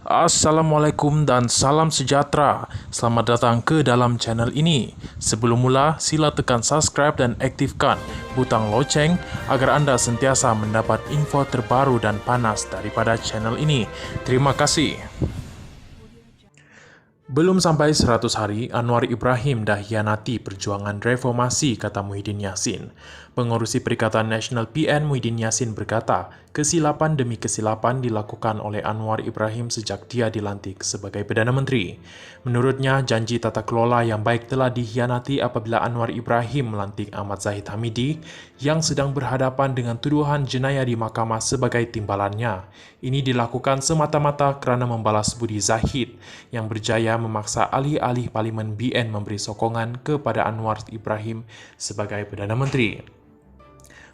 Assalamualaikum dan salam sejahtera. Selamat datang ke dalam channel ini. Sebelum mula, sila tekan subscribe dan aktifkan butang loceng agar anda sentiasa mendapat info terbaru dan panas daripada channel ini. Terima kasih. Belum sampai 100 hari, Anwar Ibrahim dah hianati perjuangan reformasi, kata Muhyiddin Yassin. Pengurusi Perikatan Nasional PN Muhyiddin Yassin berkata, kesilapan demi kesilapan dilakukan oleh Anwar Ibrahim sejak dia dilantik sebagai Perdana Menteri. Menurutnya, janji tata kelola yang baik telah dihianati apabila Anwar Ibrahim melantik Ahmad Zahid Hamidi yang sedang berhadapan dengan tuduhan jenayah di mahkamah sebagai timbalannya. Ini dilakukan semata-mata kerana membalas budi Zahid yang berjaya memaksa ahli-ahli Parlimen BN memberi sokongan kepada Anwar Ibrahim sebagai Perdana Menteri.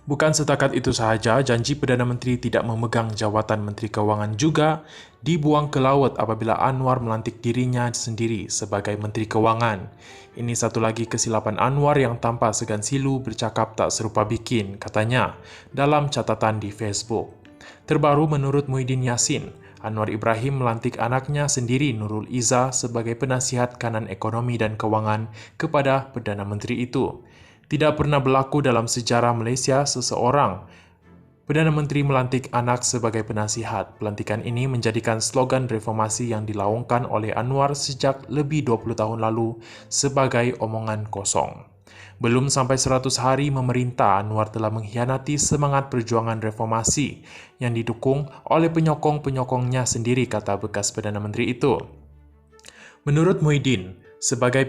Bukan setakat itu sahaja, janji Perdana Menteri tidak memegang jawatan Menteri Kewangan juga dibuang ke laut apabila Anwar melantik dirinya sendiri sebagai Menteri Kewangan. Ini satu lagi kesilapan Anwar yang tanpa segan silu bercakap tak serupa bikin, katanya, dalam catatan di Facebook. Terbaru menurut Muhyiddin Yassin, Anwar Ibrahim melantik anaknya sendiri Nurul Izzah sebagai penasihat kanan ekonomi dan kewangan kepada Perdana Menteri itu. Tidak pernah berlaku dalam sejarah Malaysia seseorang Perdana Menteri melantik anak sebagai penasihat. Pelantikan ini menjadikan slogan reformasi yang dilaungkan oleh Anwar sejak lebih 20 tahun lalu sebagai omongan kosong. Belum sampai 100 hari memerintah, Anwar telah mengkhianati semangat perjuangan reformasi yang didukung oleh penyokong-penyokongnya sendiri, kata bekas Perdana Menteri itu. Menurut Muhyiddin, sebagai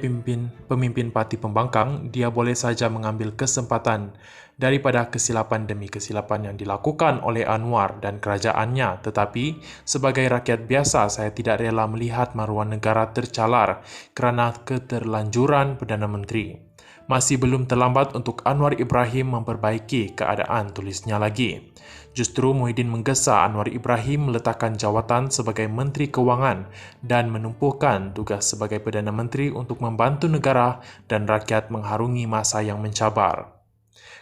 pemimpin parti pembangkang, dia boleh saja mengambil kesempatan daripada kesilapan demi kesilapan yang dilakukan oleh Anwar dan kerajaannya. Tetapi, sebagai rakyat biasa, saya tidak rela melihat maruah negara tercalar kerana keterlanjuran Perdana Menteri. Masih belum terlambat untuk Anwar Ibrahim memperbaiki keadaan, tulisnya lagi. Justru Muhyiddin menggesa Anwar Ibrahim meletakkan jawatan sebagai Menteri Kewangan dan menumpukan tugas sebagai Perdana Menteri untuk membantu negara dan rakyat mengharungi masa yang mencabar.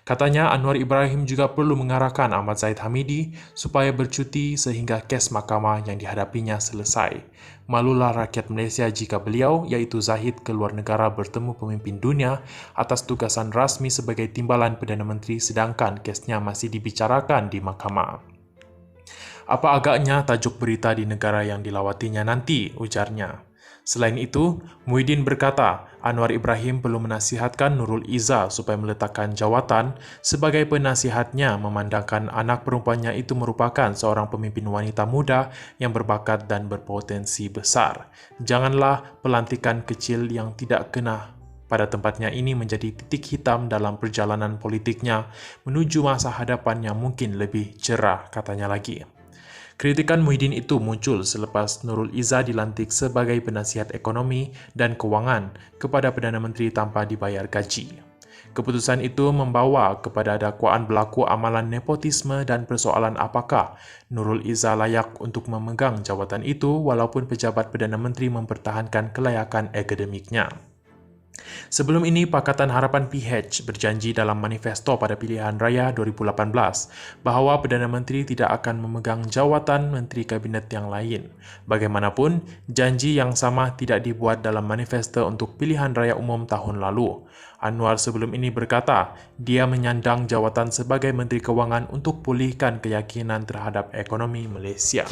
Katanya Anwar Ibrahim juga perlu mengarahkan Ahmad Zahid Hamidi supaya bercuti sehingga kes mahkamah yang dihadapinya selesai. Malulah rakyat Malaysia jika beliau, iaitu Zahid, keluar negara bertemu pemimpin dunia atas tugasan rasmi sebagai timbalan Perdana Menteri sedangkan kesnya masih dibicarakan di mahkamah. Apa agaknya tajuk berita di negara yang dilawatinya nanti, ujarnya. Selain itu, Muhyiddin berkata, Anwar Ibrahim perlu menasihatkan Nurul Izzah supaya meletakkan jawatan sebagai penasihatnya memandangkan anak perempuannya itu merupakan seorang pemimpin wanita muda yang berbakat dan berpotensi besar. Janganlah pelantikan kecil yang tidak kena pada tempatnya ini menjadi titik hitam dalam perjalanan politiknya menuju masa hadapan yang mungkin lebih cerah, katanya lagi. Kritikan Muhyiddin itu muncul selepas Nurul Izzah dilantik sebagai penasihat ekonomi dan kewangan kepada Perdana Menteri tanpa dibayar gaji. Keputusan itu membawa kepada dakwaan berlaku amalan nepotisme dan persoalan apakah Nurul Izzah layak untuk memegang jawatan itu walaupun pejabat Perdana Menteri mempertahankan kelayakan akademiknya. Sebelum ini, Pakatan Harapan PH berjanji dalam manifesto pada pilihan raya 2018 bahawa Perdana Menteri tidak akan memegang jawatan Menteri Kabinet yang lain. Bagaimanapun, janji yang sama tidak dibuat dalam manifesto untuk pilihan raya umum tahun lalu. Anwar sebelum ini berkata, dia menyandang jawatan sebagai Menteri Kewangan untuk pulihkan keyakinan terhadap ekonomi Malaysia.